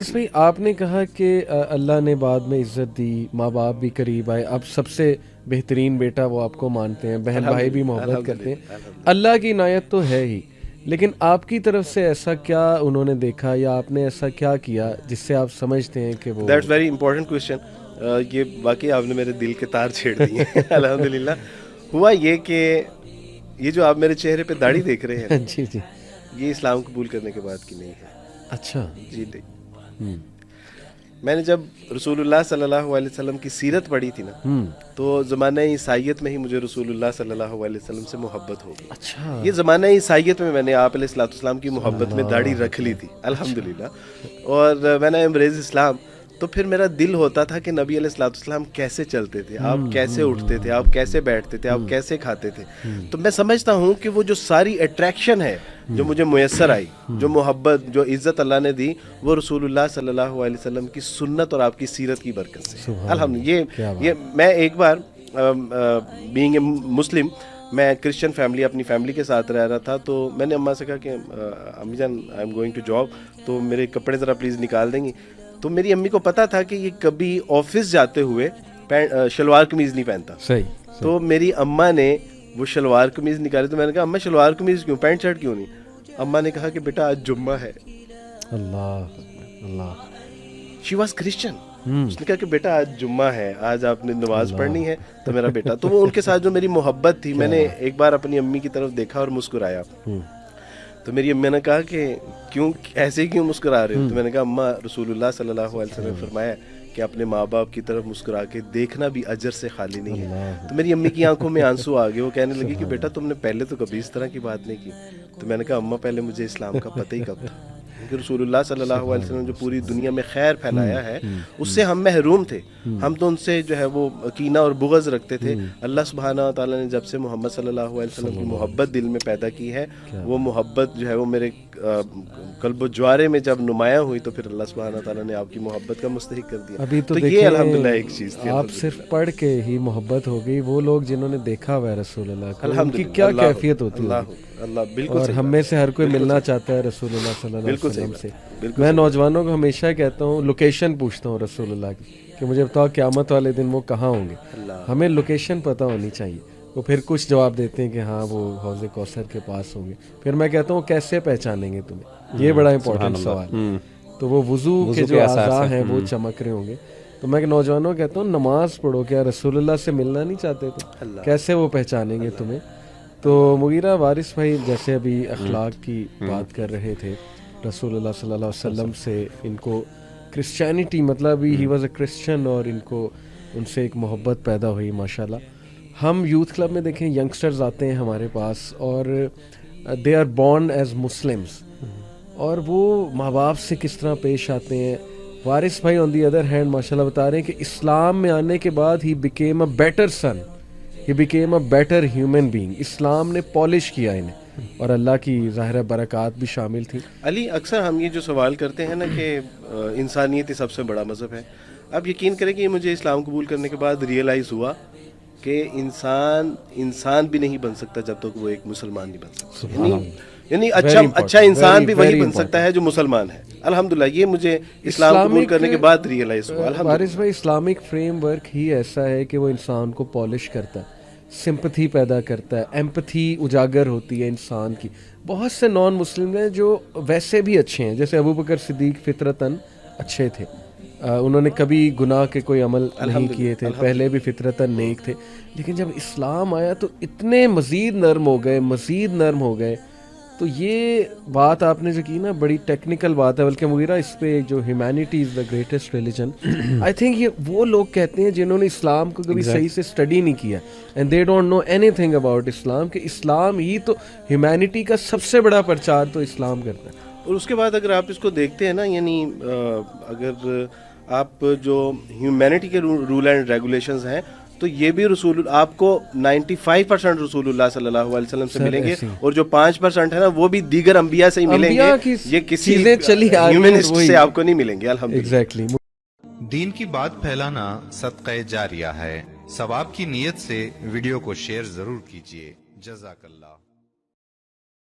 بھائی آپ نے کہا کہ اللہ نے بعد میں عزت دی، ماں باپ بھی قریب آئے، اب سب سے بہترین بیٹا وہ آپ کو مانتے ہیں، بہن بھائی بھی محبت کرتے ہیں، اللہ کی عنایت تو ہے ہی، لیکن آپ کی طرف سے ایسا کیا انہوں نے دیکھا یا آپ نے ایسا کیا کیا جس سے آپ سمجھتے ہیں کہ وہ دیٹس ویری امپورٹنٹ کویشچن. یہ واقعی آپ نے میرے دل کے تار چھیڑ دیے ہیں. الحمدللہ. ہوا یہ کہ یہ جو آپ میرے چہرے پہ داڑھی دیکھ رہے ہیں جی جی، یہ اسلام قبول کرنے کے بعد کی نہیں ہے. اچھا جی نہیں. میں نے جب رسول اللہ صلی اللہ علیہ وسلم کی سیرت پڑھی تھی نا تو زمانہ عیسائیت میں ہی مجھے رسول اللہ صلی اللہ علیہ وسلم سے محبت ہو گئی. اچھا، یہ زمانہ عیسائیت میں نے آپ علیہ الصلوۃ والسلام کی محبت میں داڑھی رکھ لی تھی الحمدللہ. اور میں نے امبریز اسلام تو پھر میرا دل ہوتا تھا کہ نبی علیہ الصلوۃ والسلام کیسے چلتے تھے, آپ کیسے اٹھتے تھے, آپ کیسے بیٹھتے تھے, آپ کیسے کھاتے تھے. تو میں سمجھتا ہوں کہ وہ جو ساری اٹریکشن ہے جو مجھے میسر آئی, جو محبت, جو عزت اللہ نے دی, وہ رسول اللہ صلی اللہ علیہ وسلم کی سنت اور آپ کی سیرت کی برکت سے. الحمدللہ. یہ میں ایک بار بینگ اے مسلم, میں کرسچن فیملی اپنی فیملی کے ساتھ رہ رہا تھا, تو میں نے اماں سے کہا کہ امی جان I am going to job, تو میرے کپڑے ذرا پلیز نکال دیں گی. تو میری امی کو پتا تھا کہ یہ کبھی آفس جاتے ہوئے شلوار قمیض نہیں پہنتا. صحیح. تو میری اماں نے وہ شلوار قمیض نکالی, تو میں نے کہا اماں شلوار قمیض کیوں, پینٹ شرٹ کیوں نہیں. اماں نے کہا کہ بیٹا آج جمعہ ہے. اللہ اللہ. She was Christian. اس نے کہا کہ بیٹا آج جمعہ ہے, آج آپ نے نماز پڑھنی ہے. تو میرا بیٹا, تو وہ ان کے ساتھ جو میری محبت تھی, میں نے ایک بار اپنی امی کی طرف دیکھا اور مسکرایا. تو میری امی نے کہا کہ کیوں ایسے ہی کیوں مسکرا رہے ہو. تو میں نے کہا اماں رسول اللہ صلی اللہ علیہ وسلم نے فرمایا کہ اپنے ماں باپ کی طرف مسکرا کے دیکھنا بھی اجر سے خالی نہیں ہے. تو میری امی کی آنکھوں میں آنسو آ گئے. وہ کہنے لگی کہ بیٹا تم نے پہلے تو کبھی اس طرح کی بات نہیں کی. تو میں نے کہا اماں پہلے مجھے اسلام کا پتہ ہی کب تھا, کہ رسول اللہ صلی اللہ علیہ وسلم جو پوری دنیا میں خیر پھیلایا ہے اس سے ہم محروم تھے. ہم تو ان سے جو ہے وہ کینہ اور بغض رکھتے تھے. اللہ سبحانہ و تعالیٰ نے جب سے محمد صلی اللہ علیہ وسلم کی محبت دل میں پیدا کی ہے, وہ محبت جو ہے وہ میرے قلب و جوارے میں جب نمایاں ہوئی, تو پھر اللہ سبحانہ و تعالیٰ نے آپ کی محبت کا مستحق کر دیا. ابھی تو یہ الحمدللہ ایک چیز تھی. آپ صرف پڑھ کے ہی محبت ہو گئی, وہ لوگ جنہوں نے دیکھا ہوا ہے رسول اللہ کو, ان کی الحمدللہ کیا کیفیت ہوتی ہے. اللہ بالکل. اور ہم میں سے ہر کوئی ملنا چاہتا ہے رسول اللہ صلی اللہ علیہ وسلم سے. میں نوجوانوں کو ہمیشہ کہتا ہوں, لوکیشن پوچھتا ہوں رسول اللہ کی کہ مجھے بتاؤ قیامت والے دن وہ کہاں ہوں گے. ہمیں لوکیشن پتہ ہونی چاہیے. وہ پھر کچھ جواب دیتے ہیں کہ ہاں وہ حوض کوثر کے پاس ہوں گے. پھر میں کہتا ہوں کیسے پہچانیں گے تمہیں, یہ بڑا امپورٹنٹ سوال. تو وہ وضو کے جو اعضاء ہیں وہ چمک رہے ہوں گے. تو میں نوجوانوں کو کہتا ہوں نماز پڑھو, کیا رسول اللہ سے ملنا نہیں چاہتے تم, کیسے وہ پہچانیں گے تمہیں. تو مغیرہ وارث بھائی جیسے ابھی اخلاق کی بات کر رہے تھے, رسول اللہ صلی اللہ علیہ وسلم سے ان کو کرسچینٹی, مطلب ہی واز اے کرسچن, اور ان کو ان سے ایک محبت پیدا ہوئی ماشاءاللہ. ہم یوتھ کلب میں دیکھیں ینگسٹرز آتے ہیں ہمارے پاس اور they are born as Muslims, اور وہ ماں باپ سے کس طرح پیش آتے ہیں. وارث بھائی آن دی ادر ہینڈ ماشاءاللہ بتا رہے ہیں کہ اسلام میں آنے کے بعد ہی became a better son, he became a better human being. اسلام نے پالش کیا انہیں, اور اللہ کی ظاہر برکات بھی شامل تھی. علی, اکثر ہم یہ جو سوال کرتے ہیں نا کہ انسانیت ہی سب سے بڑا مذہب ہے, اب یقین کریں کہ مجھے اسلام قبول کرنے کے بعد ریئلائز ہوا کہ انسان بھی نہیں بن سکتا جب تک وہ ایک مسلمان نہیں بن سکتا. یعنی اچھا انسان بھی وہی بن سکتا ہے جو مسلمان ہے. الحمدللہ یہ مجھے اسلام قبول کرنے کے بعد ریئلائز ہوا. وارث بھائی اسلامک فریم ورک ہی ایسا ہے کہ وہ انسان کو پالش کرتا ہے, سمپتھی پیدا کرتا ہے, ایمپتھی اجاگر ہوتی ہے انسان کی. بہت سے نان مسلم ہیں جو ویسے بھی اچھے ہیں, جیسے ابو بکر صدیق فطرتاً اچھے تھے, انہوں نے کبھی گناہ کے کوئی عمل نہیں کیے تھے, پہلے بھی فطرتاً نیک تھے. لیکن جب اسلام آیا تو اتنے مزید نرم ہو گئے. تو یہ بات آپ نے جو کی نا بڑی ٹیکنیکل بات ہے, بلکہ مغیرہ اس پہ جو humanity is the greatest religion, I think یہ وہ لوگ کہتے ہیں جنہوں نے اسلام کو کبھی صحیح سے اسٹڈی نہیں کیا, and they don't know anything about Islam, کہ اسلام ہی تو ہیومینٹی کا سب سے بڑا پرچار تو اسلام کرتا ہے. اور اس کے بعد اگر آپ اس کو دیکھتے ہیں نا, یعنی اگر آپ جو ہیومینٹی کے رول اینڈ ریگولیشنز ہیں, تو یہ بھی رسول آپ کو 95% رسول اللہ صلی اللہ علیہ وسلم سے ملیں گے, اور جو 5% ہے نا وہ بھی دیگر انبیاء سے ہی ملیں گے. یہ کسی ہیومنسٹ سے آپ کو نہیں ملیں گے. الحمدللہ. دین کی بات پھیلانا صدقہ جاریہ ہے. ثواب کی نیت سے ویڈیو کو شیئر ضرور کیجیے. جزاک اللہ.